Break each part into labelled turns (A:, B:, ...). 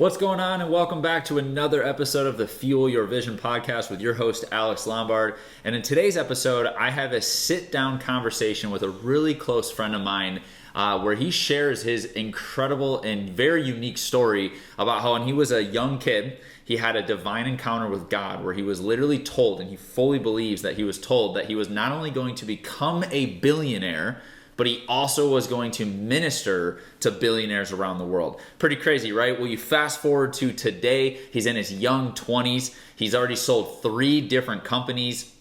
A: What's going on, and welcome back to another episode of the Fuel Your Vision podcast with your host, Alex Lombard. And in today's episode, I have a sit-down conversation with a really close friend of mine where he shares his incredible and very unique story about how when he was a young kid, he had a divine encounter with God where he was literally told, and he fully believes that he was told that he was not only going to become a billionaire, but he also was going to minister to billionaires around the world. Pretty crazy, right? Well, you fast forward to today, he's in his young 20s. He's already sold 3 different companies.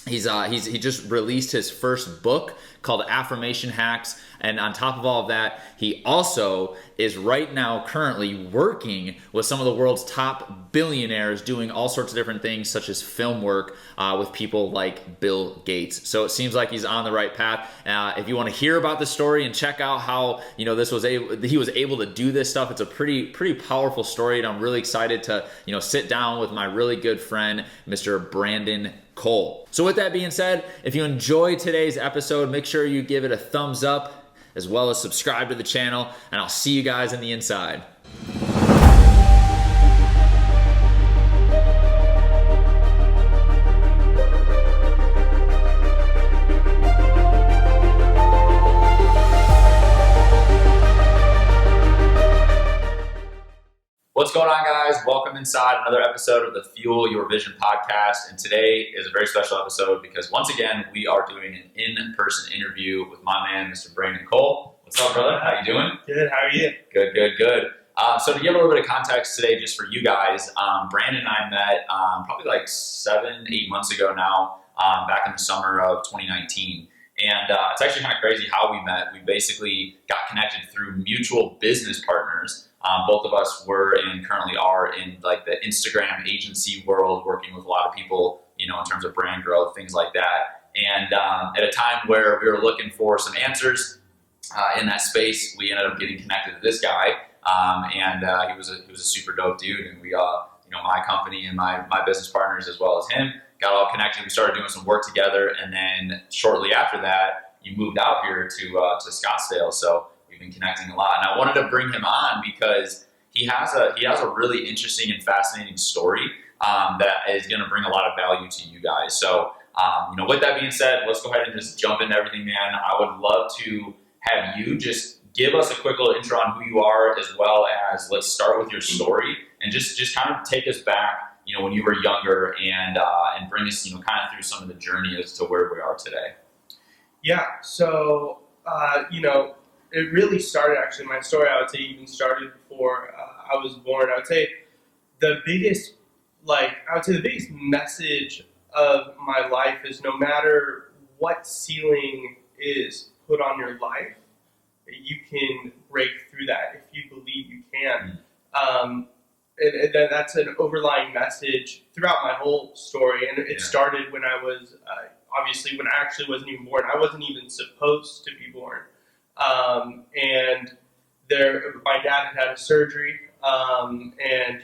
A: He just released his first book called Affirmation Hacks. And on top of all of that, he also is right now currently working with some of the world's top billionaires doing all sorts of different things, such as film work with people like Bill Gates. So it seems like he's on the right path. If you want to hear about the story and check out how he was able to do this stuff, it's a pretty powerful story. And I'm really excited to sit down with my really good friend, Mr. Brandon Kohl. So with that being said, if you enjoyed today's episode, make sure you give it a thumbs up as well as subscribe to the channel, and I'll see you guys in the inside. What's going on, guys? Welcome inside another episode of the Fuel Your Vision podcast. And today is a very special episode because once again, we are doing an in-person interview with my man, Mr. Brandon Kohl. What's up, brother? How you doing?
B: Good. How are you?
A: Good. So to give a little bit of context today, just for you guys, Brandon and I met probably like 7-8 months ago now, back in the summer of 2019. And it's actually kind of crazy how we met. We basically got connected through mutual business partners. Both of us were and currently are in like the Instagram agency world, working with a lot of people, in terms of brand growth, things like that. And at a time where we were looking for some answers in that space, we ended up getting connected to this guy, and he was a super dope dude. And we, my company and my business partners as well as him, got all connected. We started doing some work together, and then shortly after that, you moved out here to Scottsdale. So we've been connecting a lot, and I wanted to bring him on because he has a really interesting and fascinating story that is going to bring a lot of value to you guys. So, with that being said, let's go ahead and just jump into everything, man. I would love to have you just give us a quick little intro on who you are, as well as let's start with your story and just kind of take us back, when you were younger and bring us, kind of through some of the journey as to where we are today.
B: Yeah. So, it really started, actually, my story, I would say, even started before I was born. I would say the biggest message of my life is no matter what ceiling is put on your life, you can break through that if you believe you can. And that's an overlying message throughout my whole story. And it started when I was, obviously, when I actually wasn't even born. I wasn't even supposed to be born. My dad had a surgery, and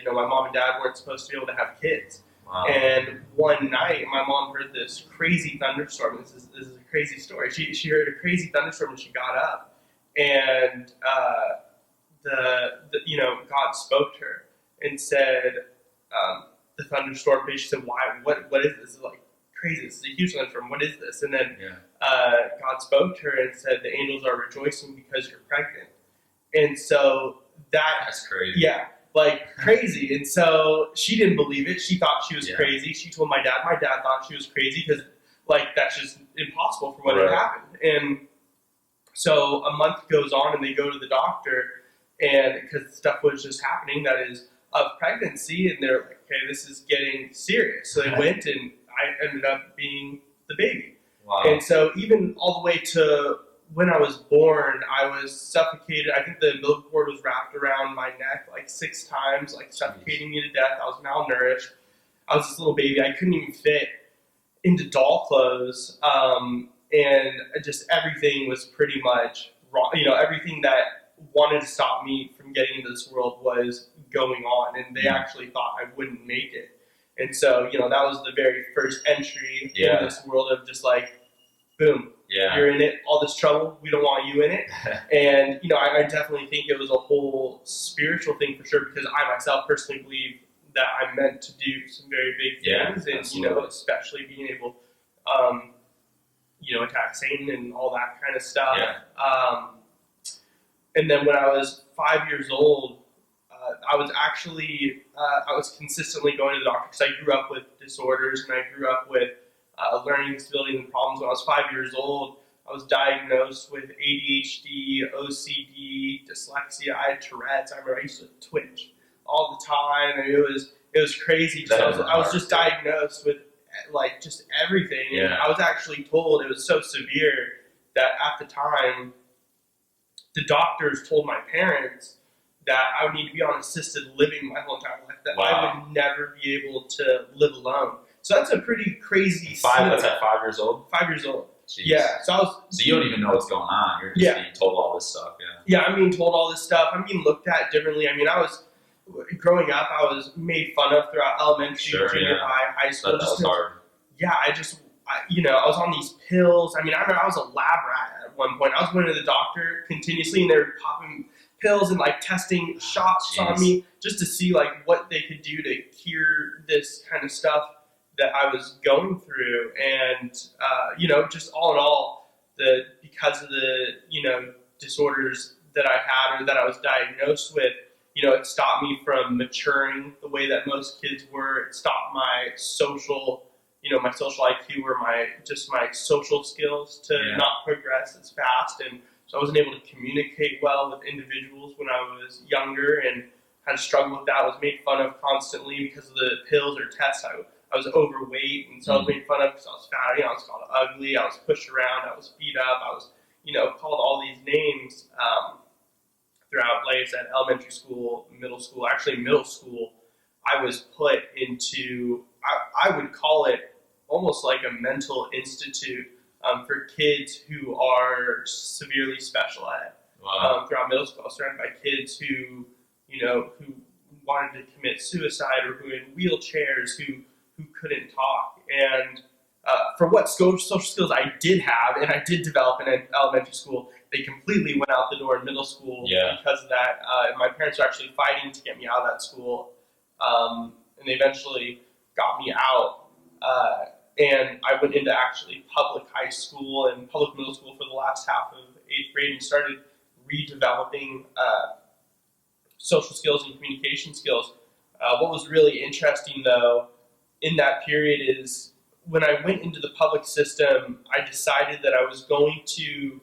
B: my mom and dad weren't supposed to be able to have kids. Wow. And one night, my mom heard this crazy thunderstorm. This is a crazy story. She heard a crazy thunderstorm and she got up, and God spoke to her and said, the thunderstorm. She said, "Why? What is this? This is like crazy. This is a huge thunderstorm. What is this?" And then God spoke to her and said, "The angels are rejoicing because you're pregnant." And so that's
A: crazy.
B: Yeah, like crazy. And so she didn't believe it. She thought she was crazy. She told my dad. My dad thought she was crazy because that's just impossible for what had happened. And so a month goes on and they go to the doctor, and because stuff was just happening that is of pregnancy, and they're like, "Okay, this is getting serious." So they went, and I ended up being the baby.
A: Wow.
B: And so even all the way to when I was born, I was suffocated. I think the umbilical cord was wrapped around my neck like 6 times, like suffocating me to death. I was malnourished. I was this little baby. I couldn't even fit into doll clothes. And just everything was pretty much wrong. Everything that wanted to stop me from getting into this world was going on. And they actually thought I wouldn't make it. And so, that was the very first entry in this world of just like, boom,
A: Yeah.
B: You're in it, all this trouble. We don't want you in it. And, I definitely think it was a whole spiritual thing for sure, because I myself personally believe that I'm meant to do some very big things. And,
A: absolutely.
B: especially being able, attack Satan and all that kind of stuff.
A: Yeah.
B: And then when I was 5 years old, I was consistently going to the doctor because I grew up with disorders and I grew up with learning disabilities and problems. When I was 5 years old, I was diagnosed with ADHD, OCD, dyslexia. I had Tourette's. I remember I used to twitch all the time, and it was crazy because I was just diagnosed with like just everything.
A: Yeah.
B: And I was actually told it was so severe that at the time, the doctors told my parents that I would need to be on assisted living my whole entire life, that I would never be able to live alone. So that's a pretty crazy
A: That's at 5 years old?
B: 5 years old.
A: Jeez.
B: Yeah. So
A: you don't even know what's going on. You're just being told all this stuff.
B: Yeah, I'm being told all this stuff. I'm being looked at differently. I mean, growing up, I was made fun of throughout elementary, junior high, high school.
A: That was hard.
B: Yeah, I was on these pills. I mean, I remember I was a lab rat at one point. I was going to the doctor continuously, and they were popping pills and like testing shots on me just to see like what they could do to cure this kind of stuff that I was going through. And just all in all, because of the disorders that I had or that I was diagnosed with, it stopped me from maturing the way that most kids were. It stopped my social IQ or my social skills to not progress as fast. And so I wasn't able to communicate well with individuals when I was younger, and had to struggle with that. I was made fun of constantly because of the pills or tests. I was overweight, and so I was made fun of because I was fat. I was called ugly. I was pushed around. I was beat up. I was, called all these names throughout, like I said, elementary school, middle school. Actually, middle school, I was put into, I would call it almost like a mental institute for kids who are severely special ed.
A: Wow.
B: Throughout middle school, I was surrounded by kids who wanted to commit suicide, or who were in wheelchairs, who couldn't talk. And for what social skills I did have, and I did develop in elementary school, they completely went out the door in middle school because of that. My parents were actually fighting to get me out of that school, and they eventually got me out. And I went into actually public high school and public middle school for the last half of 8th grade, and started redeveloping social skills and communication skills. What was really interesting, though, in that period is when I went into the public system, I decided that I was going to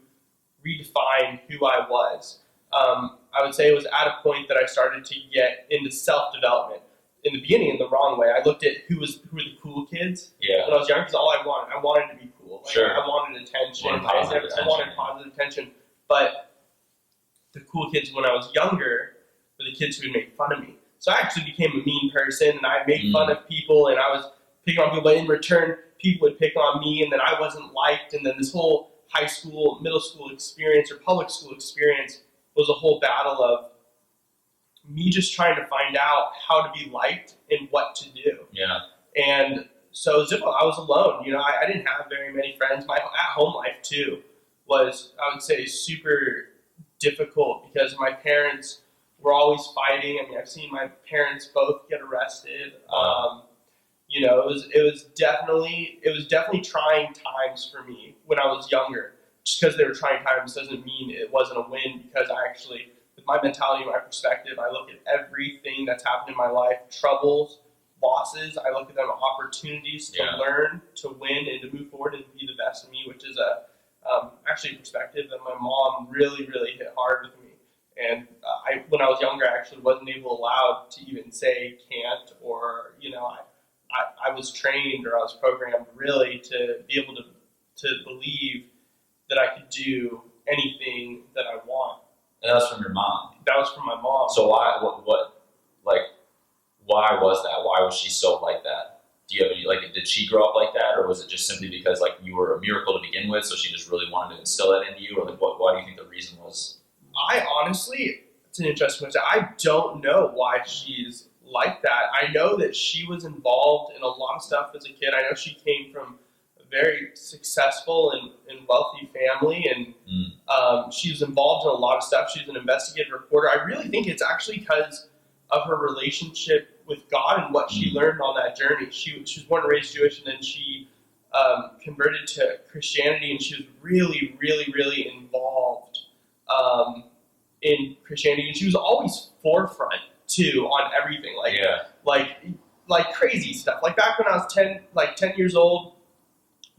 B: redefine who I was. I would say it was at a point that I started to get into self-development. In the beginning, in the wrong way. I looked at who were the cool kids when I was young, because all I wanted to be cool. I wanted attention. I wanted positive attention. But the cool kids when I was younger were the kids who would make fun of me. So I actually became a mean person, and I made fun of people, and I was picking on people, but in return, people would pick on me, and then I wasn't liked. And then this whole high school, middle school experience or public school experience was a whole battle of me just trying to find out how to be liked and what to do. Yeah. And so it was difficult. I was alone. I didn't have very many friends. My at-home life, too, was, I would say, super difficult because my parents were always fighting. I mean, I've seen my parents both get arrested. It was definitely trying times for me when I was younger. Just because they were trying times doesn't mean it wasn't a win, because I actually, with my mentality and my perspective, I look at everything that's happened in my life, troubles, losses, I look at them as opportunities to learn, to win, and to move forward and be the best of me, which is actually a perspective that my mom really, really hit hard with me. And when I was younger, I actually wasn't allowed to even say can't, or, I was trained, or I was programmed really to be able to believe that I could do anything that I want.
A: And that was from your mom?
B: That was from my mom.
A: So why was that? Why was she so like that? Do you have any, did she grow up like that, or was it just simply because, you were a miracle to begin with, so she just really wanted to instill that into you, or, why do you think the reason was?
B: I honestly, it's an interesting question. I don't know why she's like that. I know that she was involved in a lot of stuff as a kid. I know she came from a very successful and wealthy family, and she was involved in a lot of stuff. She was an investigative reporter. I really think it's actually because of her relationship with God and what she learned on that journey. She was born and raised Jewish, and then she converted to Christianity, and she was really, really, really involved in Christianity, and she was always forefront too on everything, like crazy stuff. Like back when I was 10 years old,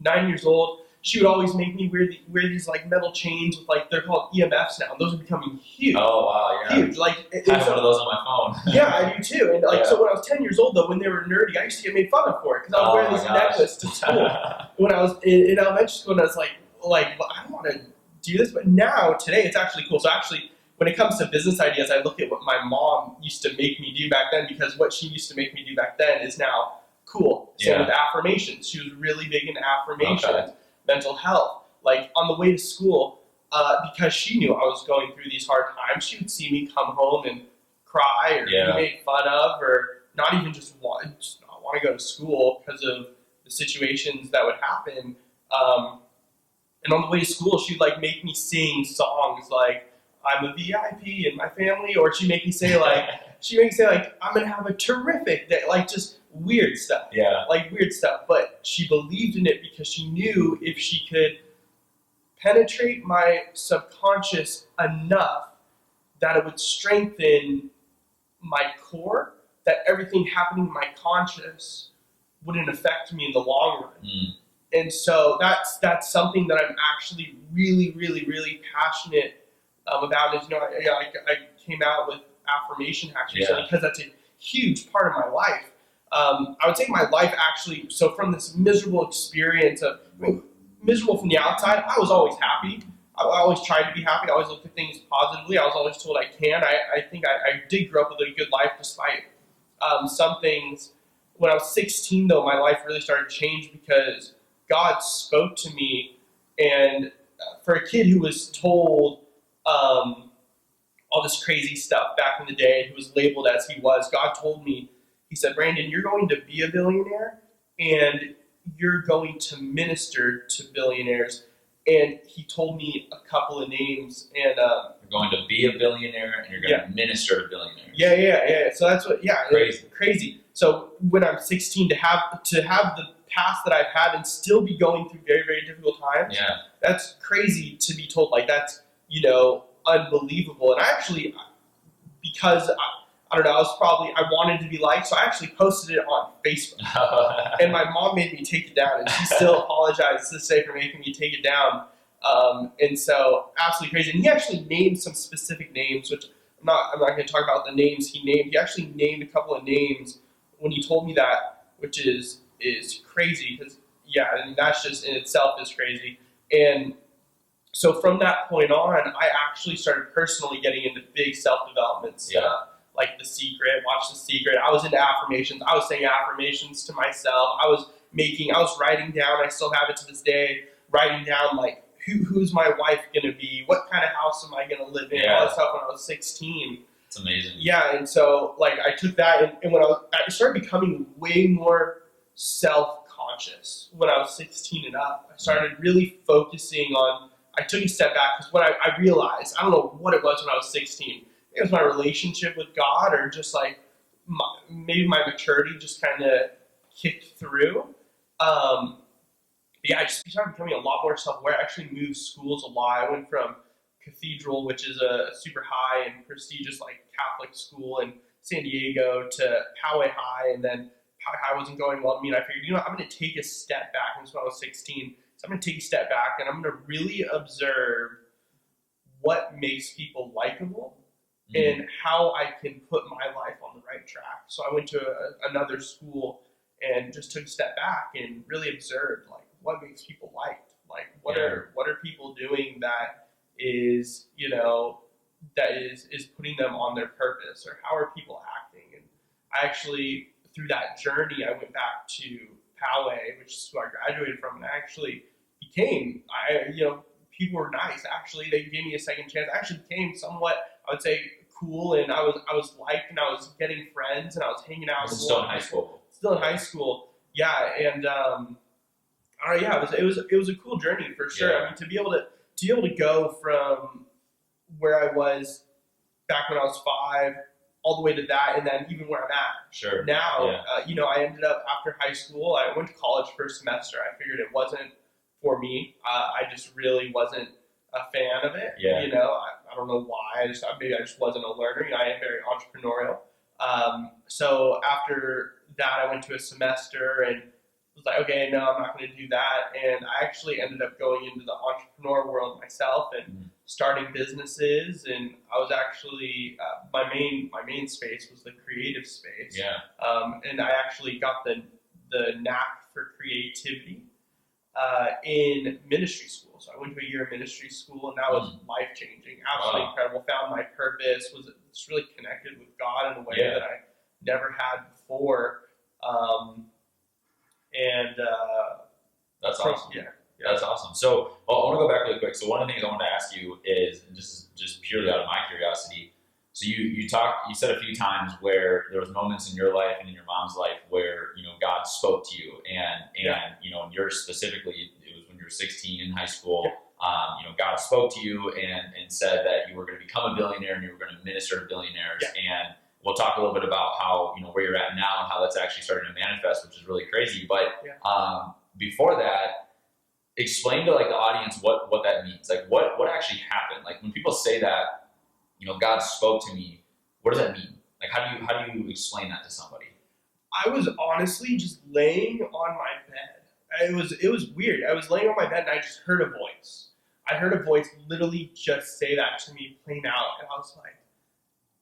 B: 9 years old, she would always make me wear these like metal chains with like, they're called EMFs now. Those are becoming huge.
A: Oh wow, yeah.
B: Huge. Like
A: I have one of those on my phone.
B: Yeah, I do too. And so when I was 10 years old though, when they were nerdy, I used to get made fun of for it because I was wearing this necklace to school. When I was in elementary school, and I was like, well, I don't want to do this, but now today it's actually cool. So actually, when it comes to business ideas, I look at what my mom used to make me do back then, because what she used to make me do back then is now cool. Same with affirmations. She was really big into affirmations, mental health. Like on the way to school, because she knew I was going through these hard times, she would see me come home and cry or be made fun of, or not even just not want to go to school because of the situations that would happen. And on the way to school, she'd like make me sing songs like, I'm a VIP in my family, or she'd make me say like, I'm gonna have a terrific day, like just weird stuff. Yeah. Like weird stuff. But she believed in it because she knew if she could penetrate my subconscious enough that it would strengthen my core, that everything happening in my conscious wouldn't affect me in the long run. And so that's something that I'm actually really, really, really passionate about. Is, I came out with Affirmation Hacks recently because that's a huge part of my life. I would say my life actually, so from this miserable experience of, miserable from the outside, I was always happy. I always tried to be happy. I always looked at things positively. I was always told I can. I think I did grow up with a good life despite some things. When I was 16, though, my life really started to change because God spoke to me. And for a kid who was told all this crazy stuff back in the day, who was labeled as he was, God told me, he said, Brandon, you're going to be a billionaire, and you're going to minister to billionaires. And he told me a couple of names. And
A: you're going to be a billionaire, and you're going to minister to billionaires.
B: Yeah. So that's what,
A: crazy.
B: So when I'm 16, to have the past that I've had and still be going through very, very difficult times, that's crazy to be told. Like, that's, unbelievable. And I actually, because I don't know, I wanted to be liked, so I actually posted it on Facebook. And my mom made me take it down, and she still apologized to this day for making me take it down. And so, absolutely crazy. And he actually named some specific names, which I'm not going to talk about the names he named. He actually named a couple of names when he told me that, which is crazy, because, and that's just in itself is crazy. And so from that point on, I actually started personally getting into big self-development stuff, like The Secret, watch The Secret. I was into affirmations. I was saying affirmations to myself. I was writing down, I still have it to this day, writing down like, who's my wife going to be? What kind of house am I going to live in? All that stuff when I was 16.
A: It's amazing.
B: Yeah, and so like I took that, and when I started becoming way more self-conscious when I was 16 and up. I started really focusing on, I took a step back because when I realized, I don't know what it was when I was 16. It was my relationship with God, or just like maybe my maturity just kind of kicked through. I just started becoming a lot more self-aware. I actually moved schools a lot. I went from Cathedral, which is a super high and prestigious like Catholic school in San Diego, to Poway High, and then Poway High wasn't going well to me, and I figured, I'm going to take a step back. And this was when I was 16. So I'm going to take a step back, and I'm going to really observe what makes people likable and how I can put my life on the right track. So I went to another school and just took a step back and really observed like what makes people liked. Like what are people doing that is, that is putting them on their purpose, or how are people acting? And I actually, through that journey, I went back to Poway, which is who I graduated from, and I actually became, people were nice. Actually, they gave me a second chance. I actually became somewhat, I would say, cool, and I was liked, and I was getting friends, and I was hanging out.
A: Still in high school.
B: Still in high school, yeah. And Yeah, it was a cool journey for sure.
A: Yeah.
B: I mean, to be able to go from where I was back when I was 5 all the way to that, and then even where I'm at
A: Sure.
B: now.
A: Yeah.
B: I ended up after high school. I went to college for a semester. I figured it wasn't for me. I just really wasn't a fan of it.
A: Yeah.
B: I don't know why. Maybe I just wasn't a learner. I am very entrepreneurial. So after that, I went to a semester and was like, okay, no, I'm not going to do that. And I actually ended up going into the entrepreneur world myself and starting businesses. And I was actually my main space was the creative space.
A: Yeah.
B: And I actually got the knack for creativity in ministry school. So I went to a year of ministry school, and that was life changing, absolutely incredible. Found my purpose. Was just really connected with God in a way that I never had before.
A: That's awesome.
B: Yeah.
A: That's awesome. So I want to go back really quick. So one of the things I wanted to ask you is, and this is just purely out of my curiosity. So you said a few times where there was moments in your life and in your mom's life where, God spoke to you and and yours specifically, it was when you were 16 in high school. God spoke to you and said that you were going to become a billionaire and you were going to minister to billionaires. And we'll talk a little bit about how, where you're at now and how that's actually starting to manifest, which is really crazy. But before that, explain to the audience what that means. What actually happened? When people say that, God spoke to me, what does that mean? How do you explain that to somebody?
B: I was honestly just laying on my bed. It was weird. I was laying on my bed and I just heard a voice. I heard a voice literally just say that to me plain out, and I was like,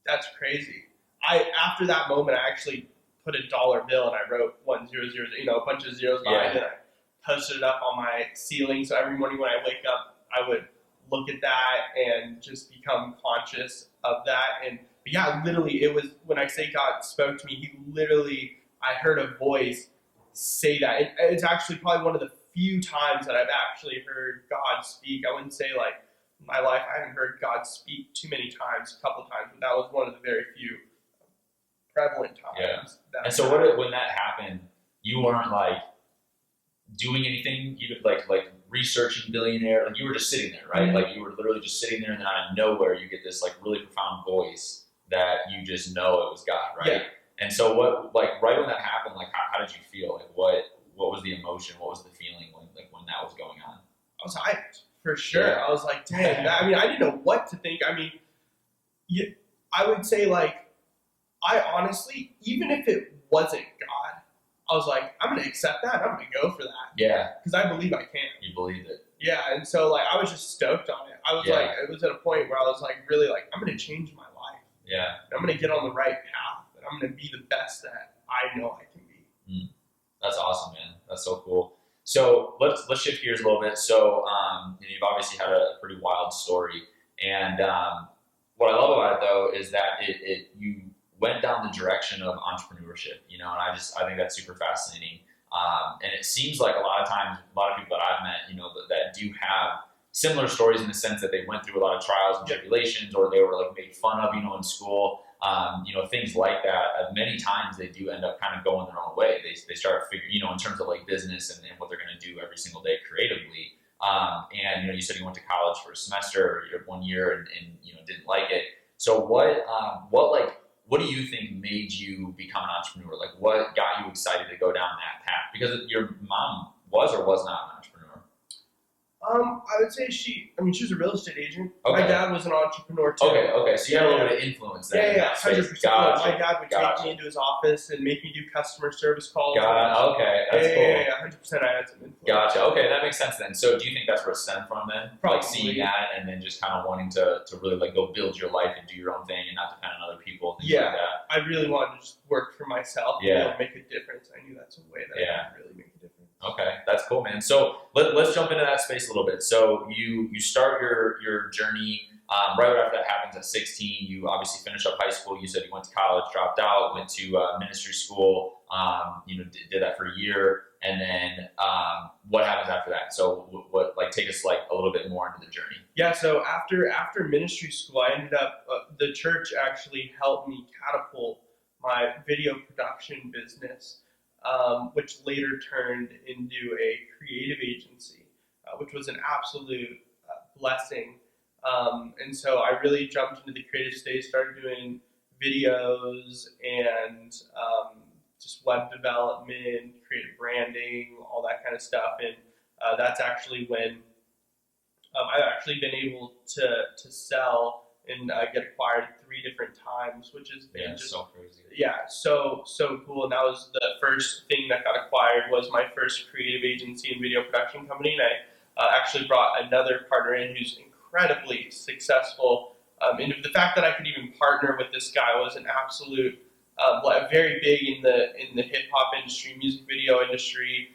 B: that's crazy. After that moment, I actually put a dollar bill and I wrote 100, a bunch of zeros behind it. I posted it up on my ceiling, so every morning when I wake up, I would look at that and just become conscious of that. Literally, it was when I say God spoke to me, I heard a voice say that. It's actually probably one of the few times that I've actually heard God speak. I wouldn't say in my life I haven't heard God speak too many times, a couple times, but that was one of the very few prevalent times.
A: Yeah. And so when that happened, you weren't doing anything, you researching Billionaire, you were just sitting there, right?
B: Mm-hmm.
A: You were literally just sitting there, and then out of nowhere you get this really profound voice that you just know it was God, right?
B: Yeah.
A: And so what right when that happened, how did you feel? What was the emotion? What was the feeling when that was going on?
B: I was hyped for sure.
A: Yeah.
B: I was like, dang. I didn't know what to think. I would say I honestly, even if it wasn't God, I was like, I'm going to accept that. I'm going to go for that.
A: Yeah.
B: Because I believe I can.
A: You believed it.
B: Yeah. And so I was just stoked on it. I was it was at a point where I was really I'm going to change my life.
A: Yeah.
B: I'm going to get on the right path, and I'm going to be the best that I know I can be.
A: That's awesome, man. That's so cool. So let's shift gears a little bit. So you've obviously had a pretty wild story, and what I love about it though is that you went down the direction of entrepreneurship, and I think that's super fascinating. And it seems like a lot of times, a lot of people that I've met, that do have similar stories in the sense that they went through a lot of trials and tribulations, or they were made fun of, in school, things like that. Many times they do end up kind of going their own way. They start figuring, in terms of business and what they're going to do every single day creatively. And you said you went to college for a semester or 1 year and didn't like it. So what do you think made you become an entrepreneur? What got you excited to go down that path? Because your mom was or was not an entrepreneur?
B: I would say she was a real estate agent.
A: Okay.
B: My dad was an entrepreneur too.
A: Okay. So you had a little bit of influence there.
B: Yeah, 100%.
A: Gotcha.
B: My dad would take me into his office and make me do customer service calls.
A: Okay, that's cool.
B: Yeah, 100%. I had some influence.
A: Gotcha. Okay, that makes sense then. So do you think that's where it stemmed from then?
B: Probably.
A: Seeing that and then just kind of wanting to really go build your life and do your own thing and not depend on other people. Things like that.
B: I really wanted to just work for myself and make a difference. I knew that's a way that I could really make a difference.
A: Okay, that's cool, man. So let's jump into that space a little bit. So you start your journey right after that happens at 16. You obviously finish up high school. You said you went to college, dropped out, went to ministry school. Did that for a year, and then what happens after that? So what take us a little bit more into the journey.
B: Yeah. So after ministry school, I ended up the church actually helped me catapult my video production business. which later turned into a creative agency, which was an absolute blessing. And so I really jumped into the creative space, started doing videos and just web development, creative branding, all that kind of stuff. And that's actually when I've actually been able to sell and get acquired 3 different times, which has been just
A: so crazy.
B: Yeah, so cool. And that was the first thing that got acquired was my first creative agency and video production company. And I actually brought another partner in who's incredibly successful. And the fact that I could even partner with this guy was an absolute very big in the hip hop industry, music video industry.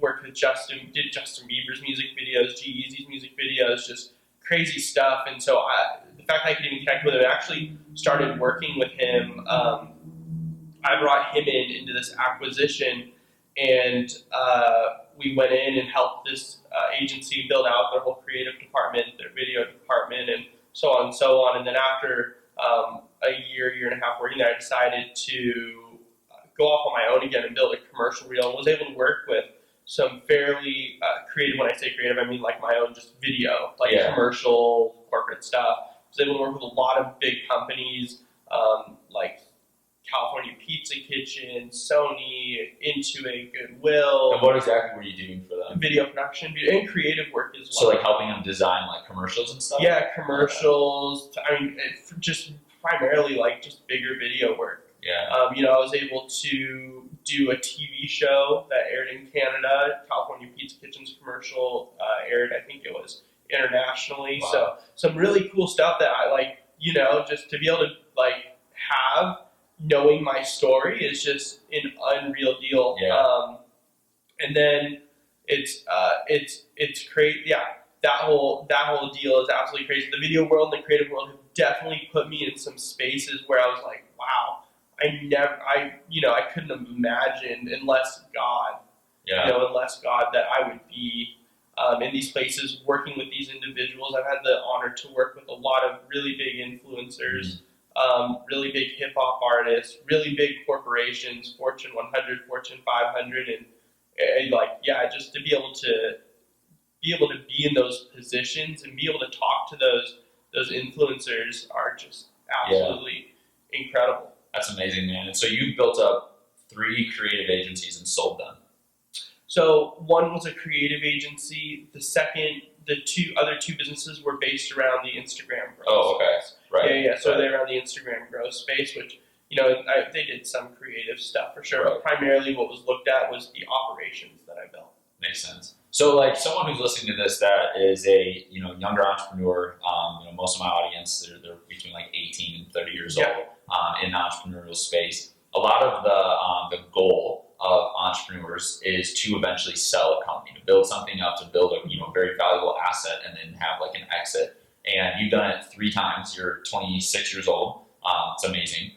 B: Worked with did Justin Bieber's music videos, G-Eazy's music videos, just crazy stuff. And so the fact that I could even connect with him, I actually started working with him. I brought him into this acquisition, and we went in and helped this agency build out their whole creative department, their video department, and so on and so on. And then after a year and a half working there, I decided to go off on my own again and build a commercial reel, and was able to work with some fairly creative, when I say creative, I mean like my own just video, like commercial, corporate stuff. I was able to work with a lot of big companies, like California Pizza Kitchen, Sony, Intuit, Goodwill.
A: And what exactly were you doing for them?
B: Video production and creative work as well.
A: So like helping them design like commercials and stuff?
B: Yeah, commercials. I mean, just primarily like just bigger video work.
A: Yeah.
B: I was able to do a TV show that aired in Canada. California Pizza Kitchen's commercial aired, I think it was internationally. Wow. So some really cool stuff that I like, just to be able to like have, knowing my story is just an unreal deal.
A: Yeah.
B: And then it's crazy. Yeah. That whole deal is absolutely crazy. The video world and the creative world have definitely put me in some spaces where I was like, wow, I couldn't have imagined unless God that I would be in these places working with these individuals. I've had the honor to work with a lot of really big influencers, really big hip hop artists, really big corporations, Fortune 100, Fortune 500, and just to be able to be in those positions and be able to talk to those influencers are just absolutely incredible.
A: That's amazing, man. And so you built up 3 creative agencies and sold them.
B: So one was a creative agency. The other two businesses were based around the Instagram growth.
A: Oh, okay.
B: Space.
A: Right.
B: Yeah. So they're around the Instagram growth space, which, they did some creative stuff for sure. Right. But primarily what was looked at was the operations that I built.
A: Makes sense. So like someone who's listening to this that is a, younger entrepreneur, most of my audience, they're between like 18 and 30 years old. In the entrepreneurial space, a lot of the goal of entrepreneurs is to eventually sell a company, to build something up, to build a very valuable asset, and then have like an exit. And you've done it 3 times. You're 26 years old. It's amazing.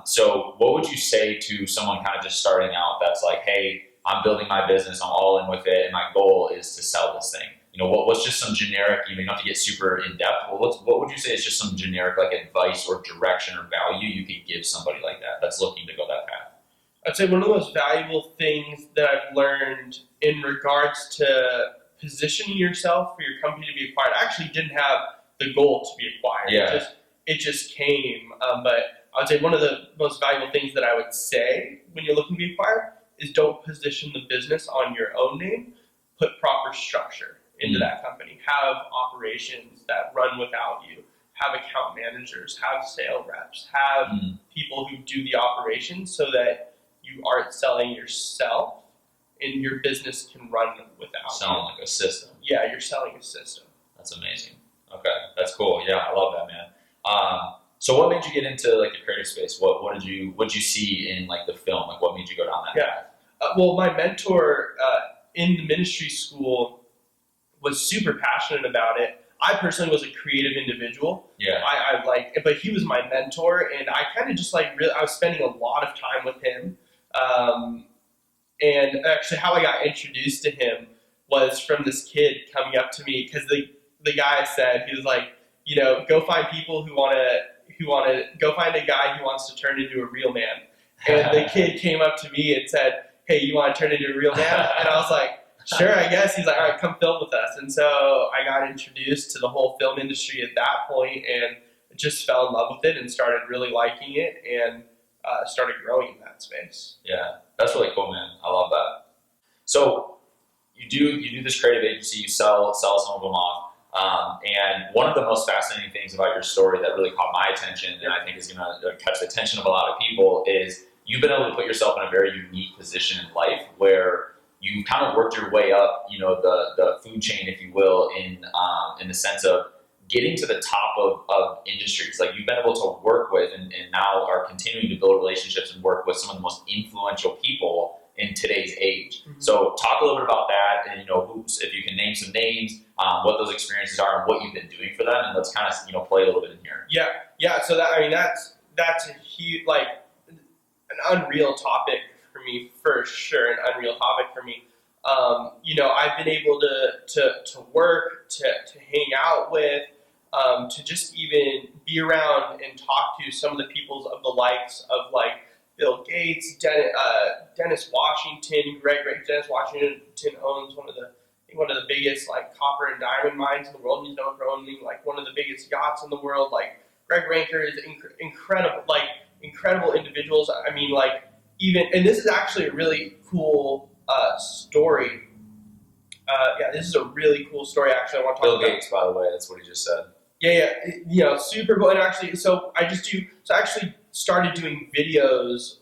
A: So what would you say to someone kind of just starting out that's like, hey, I'm building my business, I'm all in with it, and my goal is to sell this thing? What's just some generic, you don't have to get super in depth, but what would you say is just some generic like advice or direction or value you could give somebody like that that's looking to go that path?
B: I'd say one of the most valuable things that I've learned in regards to positioning yourself for your company to be acquired, I actually didn't have the goal to be acquired.
A: Yeah.
B: It just came. But I would say one of the most valuable things that I would say when you're looking to be acquired is don't position the business on your own name. Put proper structure into that company. Have operations that run without you. Have account managers. Have sales reps. Have people who do the operations so that you aren't selling yourself and your business can run without
A: Selling like a system.
B: Yeah, you're selling a system.
A: That's amazing. Okay, that's cool. Yeah, I love that, man. So what made you get into like the creative space? What did you see in like the film? Like what made you go down that path?
B: Well, my mentor in the ministry school was super passionate about it. I personally was a creative individual.
A: Yeah.
B: But he was my mentor, and I kind of just I was spending a lot of time with him. And actually, how I got introduced to him was from this kid coming up to me, because the guy said, he was like, go find people who want to go find a guy who wants to turn into a real man. And the kid came up to me and said, hey, you want to turn into a real man? And I was like, sure, I guess. He's like, all right, come film with us. And so I got introduced to the whole film industry at that point and just fell in love with it and started really liking it and started growing in that space.
A: Yeah, that's really cool, man. I love that. So you do this creative agency, you sell some of them off. And one of the most fascinating things about your story that really caught my attention, and I think is going to catch the attention of a lot of people, is you've been able to put yourself in a very unique position in life where you kind of worked your way up, the food chain, if you will, in the sense of getting to the top of industries. Like you've been able to work with and now are continuing to build relationships and work with some of the most influential people in today's age. Mm-hmm. So talk a little bit about that, and if you can name some names, what those experiences are, and what you've been doing for them, and let's kind of play a little bit in here.
B: Yeah. So that's a huge, like, an unreal topic for me, for sure. An unreal topic for me. I've been able to work, to hang out with, to just even be around and talk to some of the peoples of the likes of like Bill Gates, Dennis Washington. Dennis Washington owns one of the biggest like copper and diamond mines in the world. He's known for owning like one of the biggest yachts in the world. Like Greg Ranker is incredible individuals. I mean, like and this is actually a really cool story. This is a really cool story. Actually, I want to talk about
A: Bill Gates, by the way. That's what he just said.
B: Yeah. Super cool. And actually, so I actually started doing videos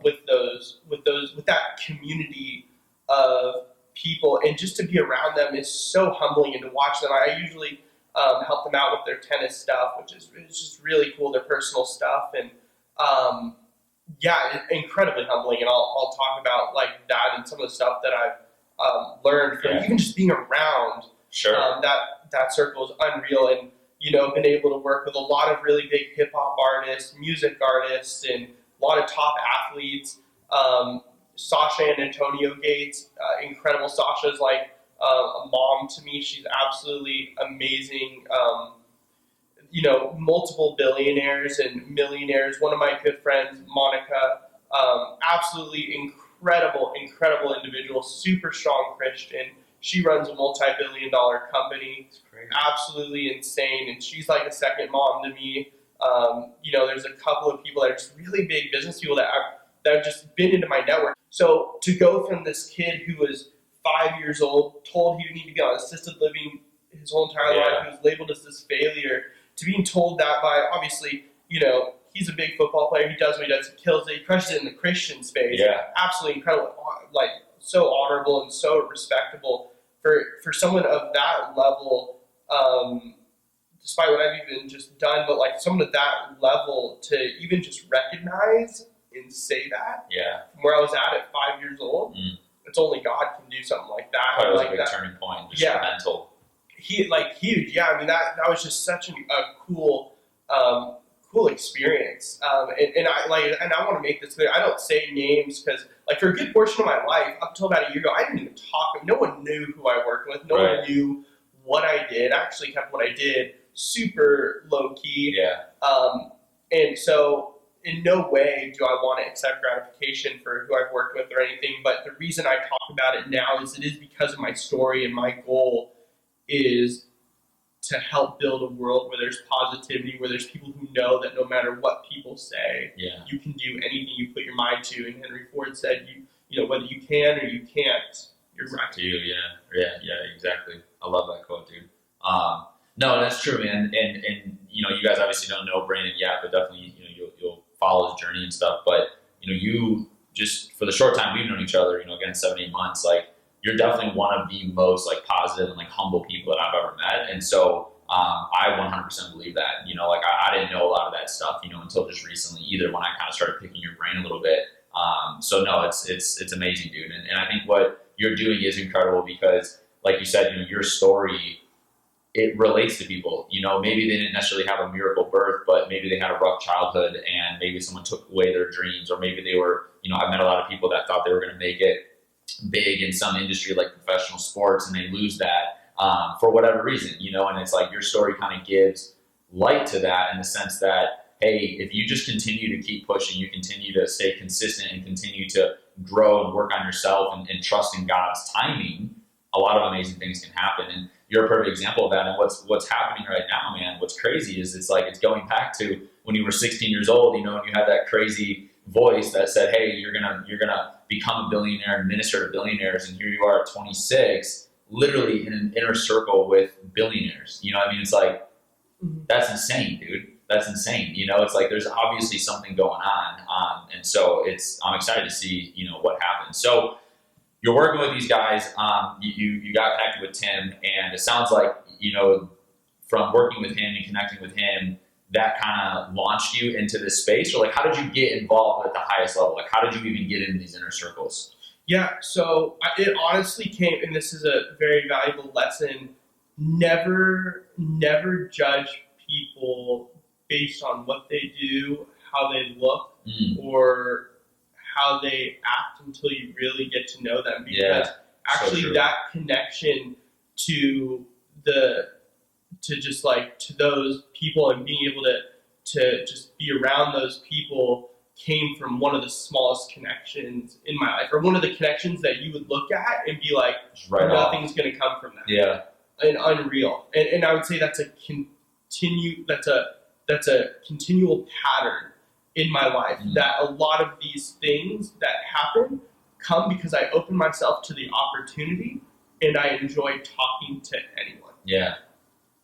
B: with that community of people, and just to be around them is so humbling, and to watch them. I usually help them out with their tennis stuff, which is just really cool, their personal stuff, and incredibly humbling. And I'll talk about like that and some of the stuff that I've learned from even just being around.
A: Sure.
B: That circle is unreal, and been able to work with a lot of really big hip hop artists, music artists, and a lot of top athletes. Sasha and Antonio Gates, incredible. Sasha's like a mom to me. She's absolutely amazing. Multiple billionaires and millionaires. One of my good friends, Monica, absolutely incredible individual, super strong Christian. She runs a multi-billion-dollar company. Absolutely insane, and she's like a second mom to me. There's a couple of people that are just really big business people that have just been into my network. So to go from this kid who was 5 years old, told he would need to be on assisted living his whole entire life, who was labeled as this failure, to being told that by, obviously, he's a big football player, he does what he does, he kills it, he crushes it in the Christian space. Yeah. Absolutely incredible, like so honorable and so respectable for someone of that level, despite what I've even just done, but like someone at that level to even just recognize and say that from where I was at 5 years old, it's only God can do something like that.
A: Probably
B: like
A: was a big turning point, just mental.
B: Huge. Yeah, I mean that was just such a cool experience. And I want to make this clear. I don't say names because, like, for a good portion of my life, up until about a year ago, I didn't even talk. No one knew who I worked with. No one knew what I did. I actually kept what I did super low key. Yeah. And so, in no way do I want to accept gratification for who I've worked with or anything. But the reason I talk about it now is it is because of my story, and my goal is to help build a world where there's positivity, where there's people who know that no matter what people say, you can do anything you put your mind to. And Henry Ford said, whether you can or you can't, you're right.
A: Yeah, exactly. I love that quote, dude. No, that's true, man. And you guys obviously don't know Brandon yet, but definitely, you'll follow his journey and stuff. But, you just, for the short time we've known each other, again, 7-8 months, like, you're definitely one of the most like positive and like humble people that I've ever met. And so I 100% believe that, I didn't know a lot of that stuff, until just recently either, when I kind of started picking your brain a little bit. So no, it's amazing, dude. And I think what you're doing is incredible because, like you said, your story, it relates to people. Maybe they didn't necessarily have a miracle birth, but maybe they had a rough childhood, and maybe someone took away their dreams, or maybe they were, I've met a lot of people that thought they were going to make it big in some industry like professional sports, and they lose that for whatever reason, and it's like your story kind of gives light to that in the sense that, hey, if you just continue to keep pushing, you continue to stay consistent and continue to grow and work on yourself and trust in God's timing, a lot of amazing things can happen. And you're a perfect example of that. And what's happening right now, man, what's crazy is it's going back to when you were 16 years old, and you had that crazy voice that said, hey, you're gonna become a billionaire and minister to billionaires, and here you are at 26, literally in an inner circle with billionaires. It's like, that's insane, dude. That's insane. It's like there's obviously something going on. And so I'm excited to see, what happens. So you're working with these guys. You got connected with Tim, and it sounds like, from working with him and connecting with him, that kind of launched you into this space? Or like, how did you get involved at the highest level? Like, how did you even get into these inner circles?
B: Yeah, so it honestly came, and this is a very valuable lesson. Never judge people based on what they do, how they look, or how they act until you really get to know them. Because actually that connection to those people and being able to just be around those people came from one of the smallest connections in my life, or one of the connections that you would look at and be like, nothing's going to come from that.
A: Yeah.
B: And unreal. And I would say that's a continual pattern in my life, that a lot of these things that happen come because I open myself to the opportunity and I enjoy talking to anyone.
A: Yeah.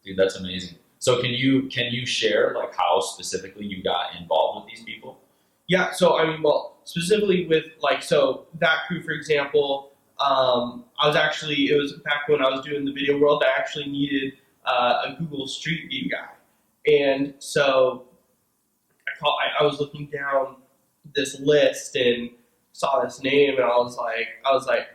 A: Dude, that's amazing. So can you share like how specifically you got involved with these people?
B: Yeah, so specifically with that crew, for example, it was back when I was doing the video world, I actually needed a Google Street View guy. And so I was looking down this list and saw this name, and I was like,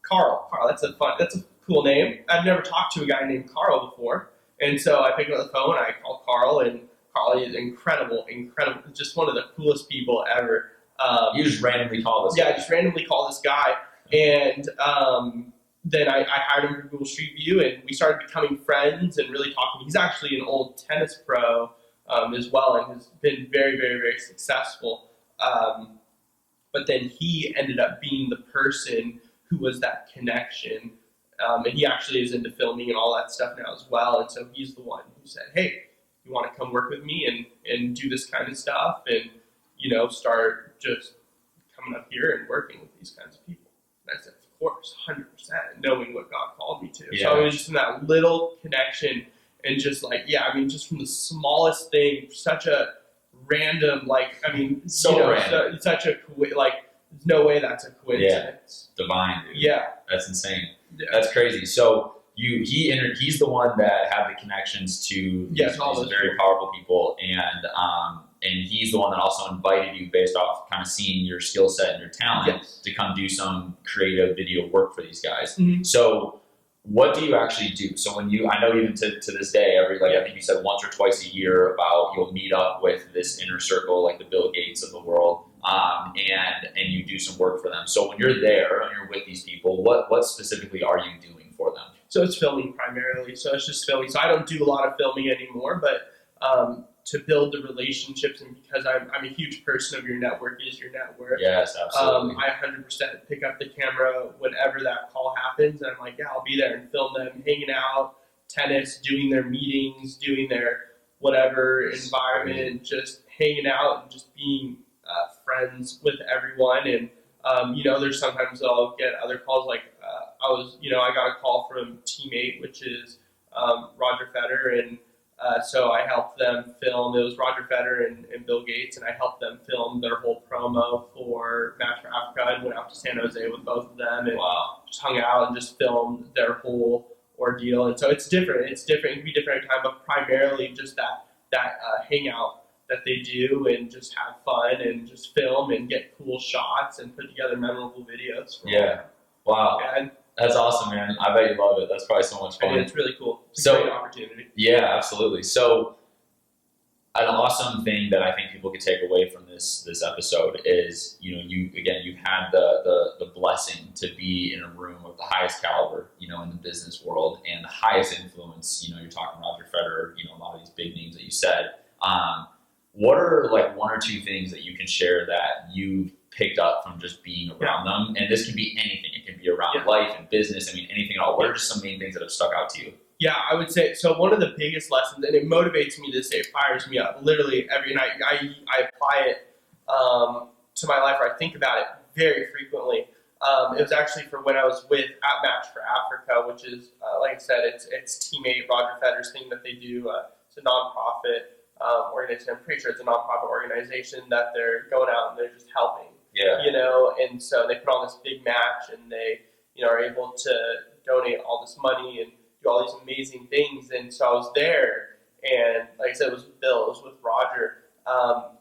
B: Carl, that's a cool name. I've never talked to a guy named Carl before. And so I picked up the phone, I called Carl, and Carl is incredible, just one of the coolest people ever.
A: You just randomly call this guy?
B: Yeah, I just randomly called this guy, and then I hired him for Google Street View, and we started becoming friends and really talking. He's actually an old tennis pro as well, and has been very, very, very successful. But then he ended up being the person who was that connection. And he actually is into filming and all that stuff now as well. And so he's the one who said, hey, you want to come work with me and do this kind of stuff and, start just coming up here and working with these kinds of people. And I said, of course, 100%, knowing what God called me to. Yeah. So I was just in that little connection and just just from the smallest thing, such a random, random. Such a, there's no way that's a coincidence.
A: Yeah. Divine, dude.
B: Yeah.
A: That's insane. Yeah. That's crazy. So he's the one that had the connections to these very powerful people, and he's the one that also invited you based off kind of seeing your skill set and your talent to come do some creative video work for these guys. Mm-hmm. So what do you actually do? So when I know even to this day, I think you said once or twice a year you'll meet up with this inner circle, like the Bill Gates of the world, and you do some work for them. So when you're there and you're with these people, what specifically are you doing for them?
B: So it's filming primarily. So it's just filming. So I don't do a lot of filming anymore, but to build the relationships, and because I'm a huge person of your network is your net worth.
A: Yes, absolutely.
B: I 100% pick up the camera whenever that call happens, and I'm like, yeah, I'll be there and film them hanging out, tennis, doing their meetings, doing their whatever environment, just hanging out and just being friends with everyone. And there's sometimes I'll get other calls I got a call from Teammate, which is Roger Federer, and so I helped them film. It was Roger Federer and Bill Gates, and I helped them film their whole promo for Match for Africa, and went out to San Jose with both of them, and just hung out and just filmed their whole ordeal. And so it's different. It can be different every time, but primarily just that hangout that they do, and just have fun and just film and get cool shots and put together memorable videos.
A: Wow. And that's awesome, man. I bet you love it. That's probably so much fun.
B: It's really cool. It's a great opportunity.
A: Yeah, absolutely. So an awesome thing that I think people could take away from this episode is, you've had the blessing to be in a room of the highest caliber, in the business world, and the highest influence. You're talking Roger Federer, a lot of these big names that you said. What are one or two things that you can share that you've picked up from just being around them? And this can be anything. It can be around life and business. I mean, anything at all. What are just some main things that have stuck out to you?
B: Yeah, I would say, so one of the biggest lessons, and it motivates me to this day, it fires me up literally every night. I apply it to my life, or I think about it very frequently. It was actually for when I was with At Match for Africa, which is, like I said, it's teammate Roger Federer's thing that they do. It's a nonprofit organization. I'm pretty sure it's a nonprofit organization that they're going out and they're just helping.
A: Yeah.
B: You know, and so they put on this big match and they, you know, are able to donate all this money and do all these amazing things. And so I was there, and like I said, it was with Bill, it was with Roger.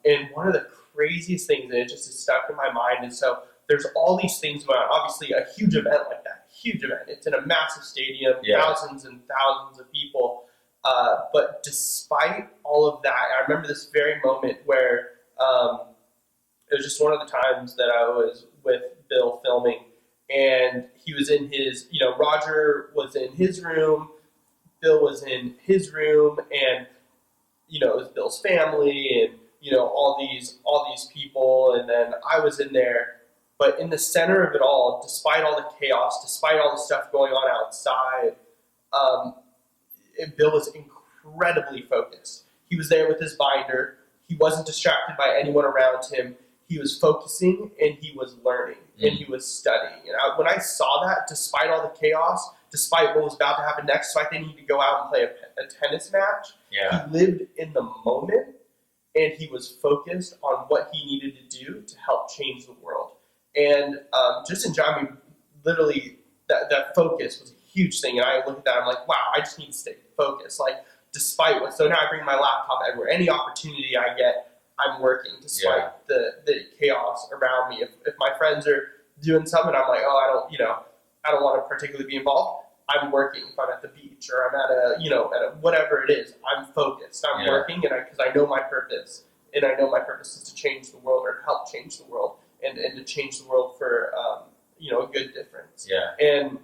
B: And one of the craziest things, and it just is stuck in my mind, and so there's all these things going on. Obviously, a huge event like that, huge event. It's in a massive stadium, thousands and thousands of people. But despite all of that, I remember this very moment where it was just one of the times that I was with Bill filming, and he was in his, you know, Roger was in his room, Bill was in his room, and, you know, it was Bill's family and, you know, all these people, and then I was in there. But in the center of it all, despite all the chaos, despite all the stuff going on outside, Bill was incredibly focused. He was there with his binder. He wasn't distracted by anyone around him. He was focusing, and he was learning, and he was studying. And when I saw that, despite all the chaos, despite what was about to happen next, despite they need to go out and play a tennis match, he lived in the moment, and he was focused on what he needed to do to help change the world. And just in John, literally, that focus was a huge thing. And I look at that, I'm like, wow, I just need to stay focused. Like, despite what, so now I bring my laptop everywhere. Any opportunity I get, I'm working despite the chaos around me. If my friends are doing something, I'm like, oh, I don't want to particularly be involved. I'm working. If I'm at the beach or I'm at a whatever it is, I'm focused. I'm working, and because I know my purpose, and I know my purpose is to change the world or help change the world, and to change the world for a good difference. Yeah. And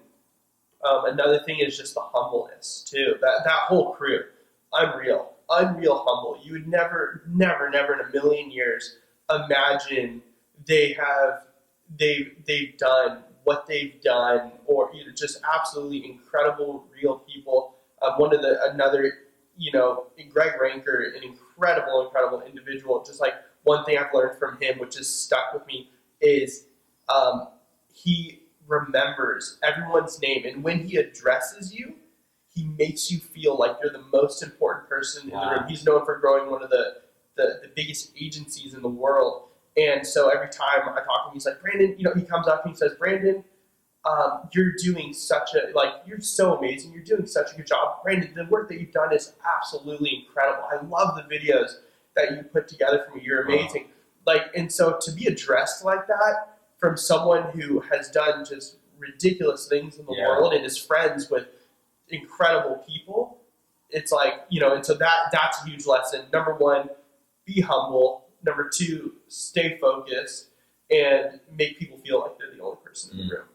B: another thing is just the humbleness too. That whole crew, unreal humble. You would never in a million years imagine they've done what they've done, or just absolutely incredible, real people. Greg Ranker, an incredible individual. Just like one thing I've learned from him, which has stuck with me, is he remembers everyone's name, and when he addresses you, he makes you feel like you're the most important person in the room. He's known for growing one of the biggest agencies in the world. And so every time I talk to him, he's like, Brandon, he comes up and he says, Brandon, you're doing you're so amazing. You're doing such a good job. Brandon, the work that you've done is absolutely incredible. I love the videos that you put together for me. You're amazing. And so to be addressed like that from someone who has done just ridiculous things in the world and is friends with incredible people, it's like, and so that's a huge lesson. Number one, be humble. Number two, stay focused and make people feel like they're the only person in the room.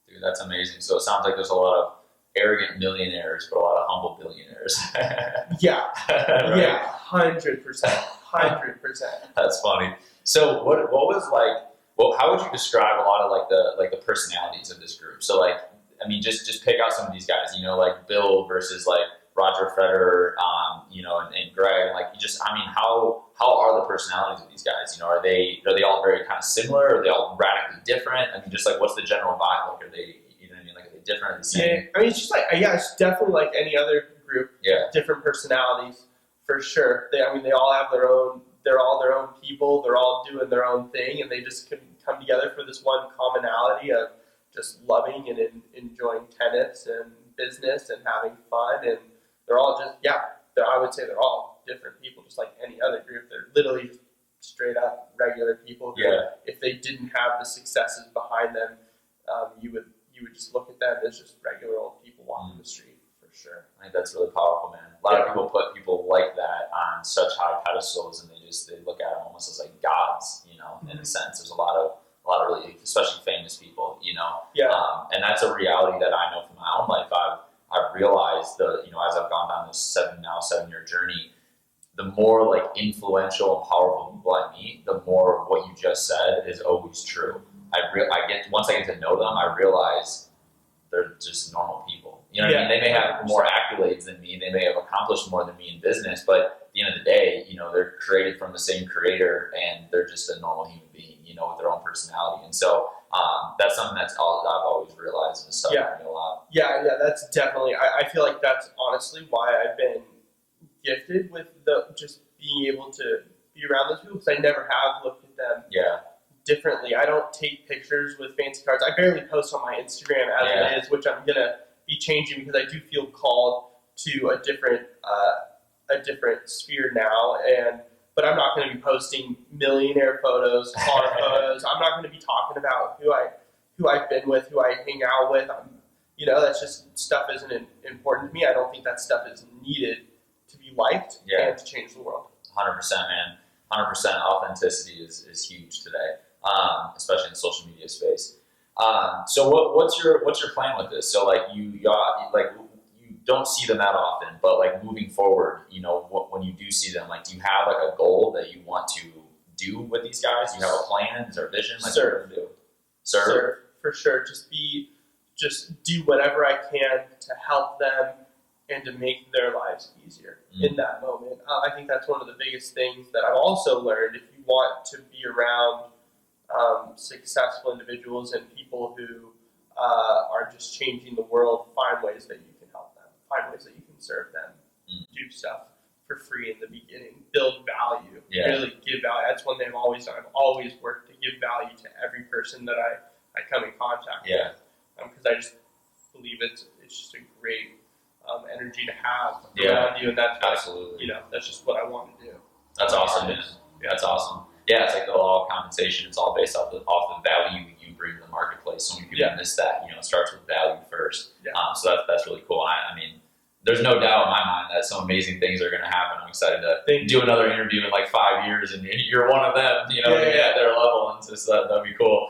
A: Dude, that's amazing. So it sounds like there's a lot of arrogant millionaires, but a lot of humble billionaires.
B: Yeah.
A: Right?
B: Yeah, 100%. 100%.
A: That's funny. So what was how would you describe a lot of the personalities of this group? So just pick out some of these guys, like Bill versus Roger Federer, and Greg, and how are the personalities of these guys? Are they all very kind of similar? Are they all radically different? What's the general vibe? Are they, are they different? Are they same?
B: Yeah, it's just it's definitely like any other group. Yeah. Different personalities for sure. They all have they're all their own people. They're all doing their own thing, and they just can come together for this one commonality of just loving and enjoying tennis and business and having fun. And they're all just, I would say they're all different people, just like any other group. They're literally just straight up regular people who, if they didn't have the successes behind them, you would just look at them as just regular old people walking the street, for sure.
A: I think that's really powerful, man. A lot of people put people like that on such high pedestals, and they look at them almost as like gods, in a sense. There's a lot of really, especially famous people, and that's a reality that I know from my own life. I've realized as I've gone down this 7-year journey, the more influential and powerful people people I meet, the more of what you just said is always true. Once I get to know them, I realize they're just normal people. You know what I mean? They may have more accolades than me. They may have accomplished more than me in business, but at the end of the day, they're created from the same creator, and they're just a normal human being, with their own personality. And so that's something I've always realized and stuck with me a lot.
B: Yeah, that's definitely. I feel like that's honestly why I've been gifted with just being able to be around those people, because I never have looked at them differently. I don't take pictures with fancy cards. I barely post on my Instagram as it is, which I'm gonna be changing because I do feel called to a different sphere now. But I'm not going to be posting millionaire photos, car photos. I'm not going to be talking about who I've been with, who I hang out with. That's just stuff isn't important to me. I don't think that stuff is needed to be liked and to change the world.
A: 100%, man. 100% authenticity is huge today, especially in the social media space. So what's your plan with this? So you don't see them that often, but moving forward, when you do see them, do you have a goal that you want to do with these guys? Do you have a plan? Is there a vision?
B: Serve. Serve for sure. Just do whatever I can to help them and to make their lives easier in that moment. I think that's one of the biggest things that I've also learned. If you want to be around successful individuals and people who are just changing the world, find ways that you can help them, find ways that you can serve them, do stuff for free in the beginning, build value, really give value. That's one thing I've always done. I've always worked to give value to every person that I come in contact with, because I just believe it's just a great energy to have around you, and that's
A: absolutely,
B: that's just what I want to do.
A: That's awesome, man. That's awesome. Yeah, it's like the law of compensation. It's all based off the value you bring to the marketplace. So many people miss that. It starts with value first. So that's really cool. I mean, there's no doubt in my mind that some amazing things are going to happen. I'm excited to do another interview in 5 years, and you're one of them. At their level, and so that'd be cool.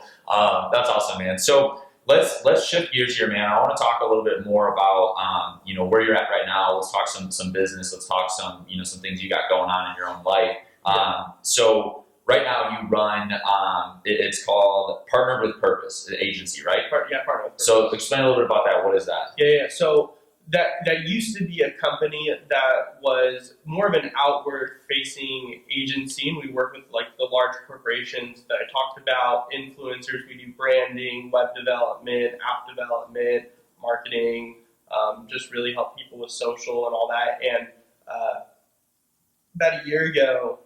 A: That's awesome, man. So let's shift gears here, man. I want to talk a little bit more about where you're at right now. Let's talk some business. Let's talk some some things you got going on in your own life. So right now you run, it's called Partnered with Purpose, the agency, right?
B: Partnered with Purpose.
A: So explain a little bit about that. What is that?
B: Yeah. So that used to be a company that was more of an outward-facing agency, and we work with the large corporations that I talked about, influencers. We do branding, web development, app development, marketing, just really help people with social and all that. And about a year ago,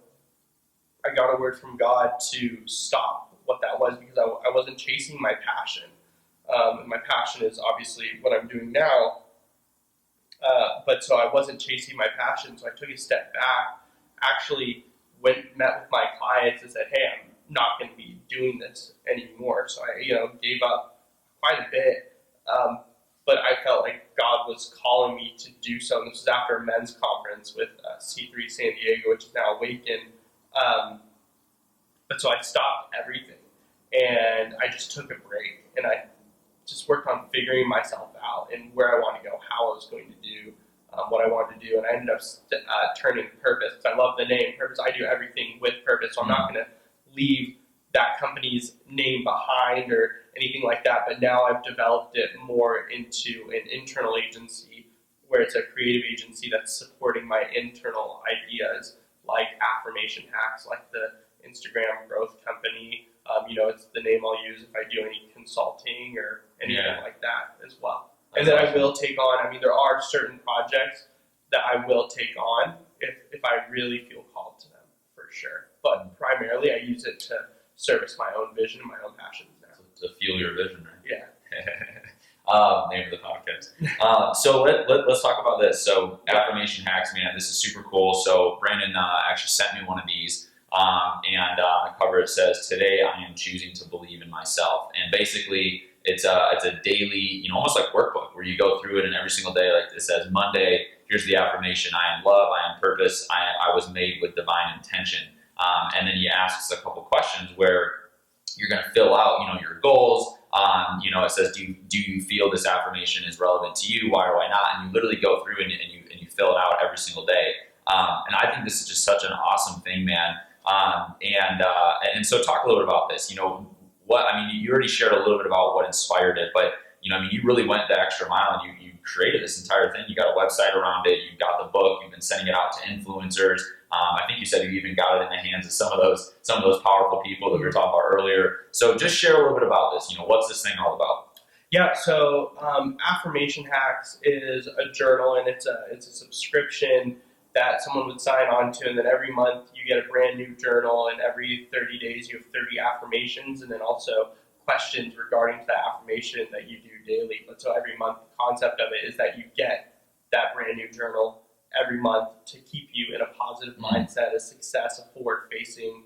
B: I got a word from God to stop what that was, because I wasn't chasing my passion. And my passion is obviously what I'm doing now. But so I wasn't chasing my passion, so I took a step back, actually met with my clients and said, hey, I'm not going to be doing this anymore. So I gave up quite a bit, but I felt like God was calling me to do so. And this was after a men's conference with C3 San Diego, which is now Awaken. But so I stopped everything, and I just took a break, and I just worked on figuring myself out and where I want to go, how I was going to do what I wanted to do. And I ended up turning Purpose, because I love the name Purpose. I do everything with purpose, so I'm not going to leave that company's name behind or anything like that. But now I've developed it more into an internal agency, where it's a creative agency that's supporting my internal ideas, like Affirmation Hacks, like the Instagram growth company. It's the name I'll use if I do any consulting or anything like that as well. And then I will take on, there are certain projects that I will take on if I really feel called to them, for sure. But primarily I use it to service my own vision and my own passions now.
A: To fuel your vision, right?
B: Yeah.
A: Name of the podcast. So let's talk about this. So Affirmation Hacks, man, this is super cool. So Brandon actually sent me one of these. And on the cover it says, "Today I am choosing to believe in myself." And basically it's a daily, almost like workbook, where you go through it, and every single day, like it says, Monday, here's the affirmation: I am love, I am purpose, I was made with divine intention. And then he asks a couple questions where you're going to fill out, your goals. It says, do you feel this affirmation is relevant to you? Why or why not? And you literally go through and you fill it out every single day. And I think this is just such an awesome thing, man. And so talk a little bit about this. You already shared a little bit about what inspired it, but you really went the extra mile and you created this entire thing. You got a website around it. You got the book. You've been sending it out to influencers. I think you said you even got it in the hands of some of those powerful people that we were talking about earlier. So just share a little bit about this. What's this thing all about?
B: Yeah, so Affirmation Hacks is a journal, and it's a subscription that someone would sign on to, and then every month you get a brand new journal, and every 30 days you have 30 affirmations, and then also questions regarding to the affirmation that you do daily. But so every month, the concept of it is that you get that brand new journal every month to keep you in a positive mindset, a success, a forward-facing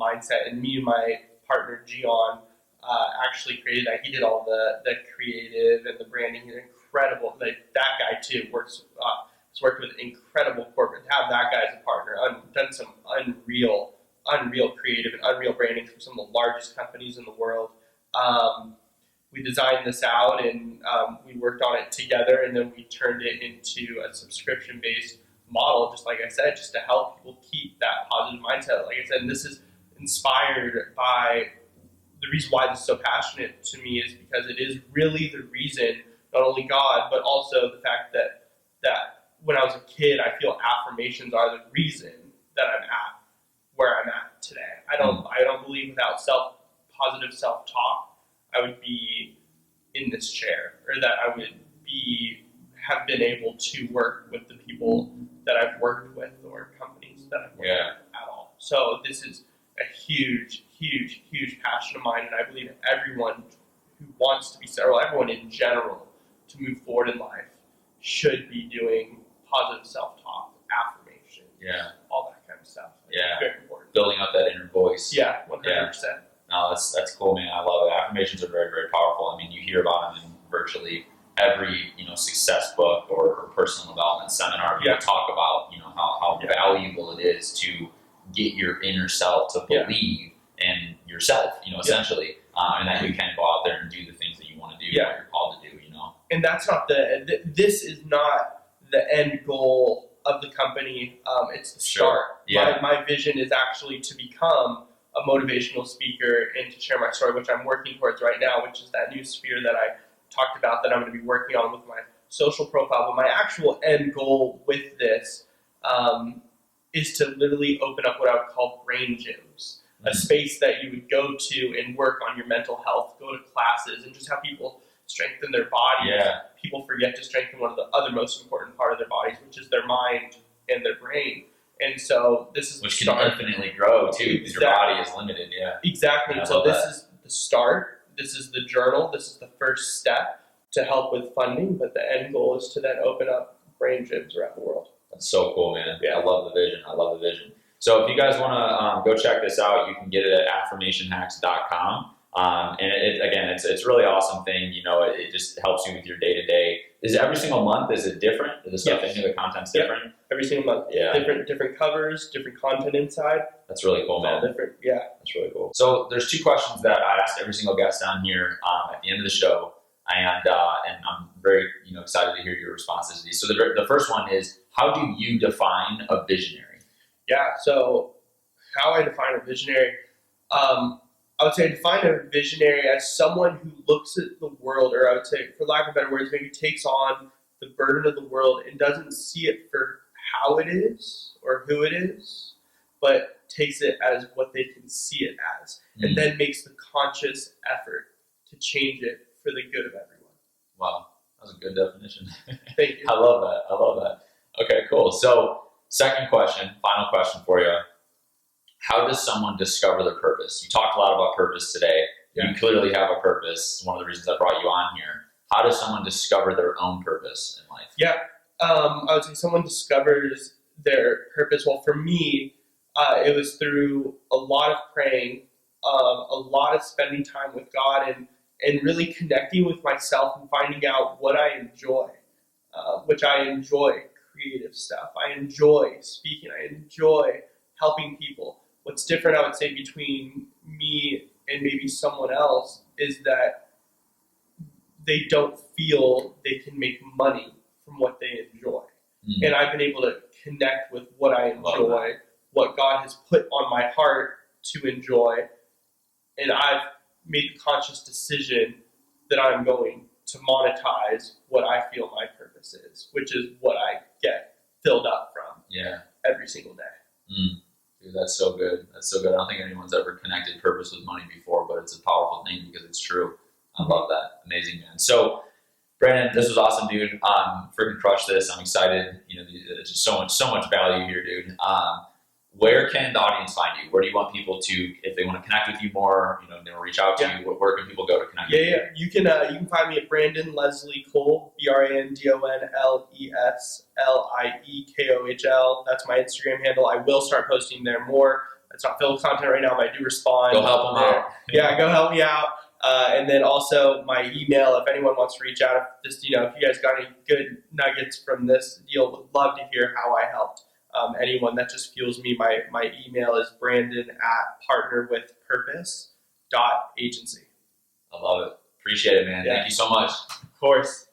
B: mindset. And me and my partner, Gian, actually created that. He did all the creative and the branding. He's incredible. That guy, too, has worked with incredible corporate. To have that guy as a partner, done some unreal creative and unreal branding for some of the largest companies in the world. We designed this out, and we worked on it together, and then we turned it into a subscription-based model, just like I said, just to help people keep that positive mindset. Like I said, and this is inspired by the reason why this is so passionate to me is because it is really the reason, not only God, but also the fact that when I was a kid, I feel affirmations are the reason that I'm at where I'm at today. I don't believe without positive self-talk, I would be in this chair, or that I would have been able to work with the people that I've worked with or companies that I've worked with at all. So this is a huge passion of mine, and I believe everyone who wants to be, or everyone in general, to move forward in life should be doing positive self-talk, affirmation, all that kind of stuff. It's very important.
A: Building up that inner voice.
B: 100%.
A: No, that's cool, man. I love it. Affirmations are very, very powerful. I mean, you hear about them in virtually every success book or personal development seminar. People talk about how valuable it is to get your inner self to believe in yourself. Essentially, and that you can go out there and do the things that you want to do, what you're called to do.
B: And that's not this is not the end goal of the company. It's the start. My vision is actually to become a motivational speaker and to share my story, which I'm working towards right now, which is that new sphere that I talked about that I'm going to be working on with my social profile. But my actual end goal with this is to literally open up what I would call brain gyms, a space that you would go to and work on your mental health, go to classes, and just have people strengthen their bodies. People forget to strengthen one of the other most important part of their bodies, which is their mind and their brain. And so this is
A: which can infinitely grow too, because your body is limited.
B: Exactly. So this is the start. This is the journal. This is the first step to help with funding. But the end goal is to then open up brain gyms around the world.
A: That's so cool, man. I love the vision. So if you guys want to go check this out, you can get it at affirmationhacks.com. And it's a really awesome thing. It just helps you with your day to day. Is every single month? Is it different? Is the stuff in here, the content's different?
B: Every single month. Different covers, different content inside.
A: That's really cool, man.
B: All different.
A: That's really cool. So there's two questions that I asked every single guest on here at the end of the show, and I'm very excited to hear your responses to these. So the first one is, how do you define a visionary?
B: So how I define a visionary. I would say define a visionary as someone who looks at the world, or I would say, for lack of better words, maybe takes on the burden of the world and doesn't see it for how it is or who it is, but takes it as what they can see it as, and then makes the conscious effort to change it for the good of everyone.
A: Wow, that was a good definition.
B: Thank you.
A: I love that. Okay, cool. So second question, final question for you. How does someone discover their purpose? You talked a lot about purpose today. You clearly have a purpose. One of the reasons I brought you on here. How does someone discover their own purpose in life?
B: I would say someone discovers their purpose. Well, for me, it was through a lot of praying, a lot of spending time with God, and really connecting with myself and finding out what I enjoy, which I enjoy creative stuff. I enjoy speaking. I enjoy helping people. What's different, I would say, between me and maybe someone else is that they don't feel they can make money from what they enjoy. And I've been able to connect with what I enjoy what God has put on my heart to enjoy. And I've made the conscious decision that I'm going to monetize what I feel my purpose is, which is what I get filled up from every single day.
A: Dude, that's so good. That's so good. I don't think anyone's ever connected purpose with money before, but it's a powerful thing because it's true. I love that. Amazing, man. So, Brandon, this was awesome, dude. Freaking crushed this. I'm excited. You know, it's just so much value here, dude. Where can the audience find you? Where do you want people to, if they want to connect with you more, you know, they'll reach out to you? Where can people go to connect with you?
B: You can find me at Brandon Leslie Kohl, BrandonLeslieKohl. That's my Instagram handle. I will start posting there more. It's not filled with content right now, but I do respond.
A: Go help them out.
B: Yeah, go help me out. And then also my email, if anyone wants to reach out, if you guys got any good nuggets from this deal, would love to hear how I helped. Anyone that just fuels me. My email is brandon@partnerwithpurpose.agency.
A: I love it. Appreciate it, man. Thank you so much.
B: Of course.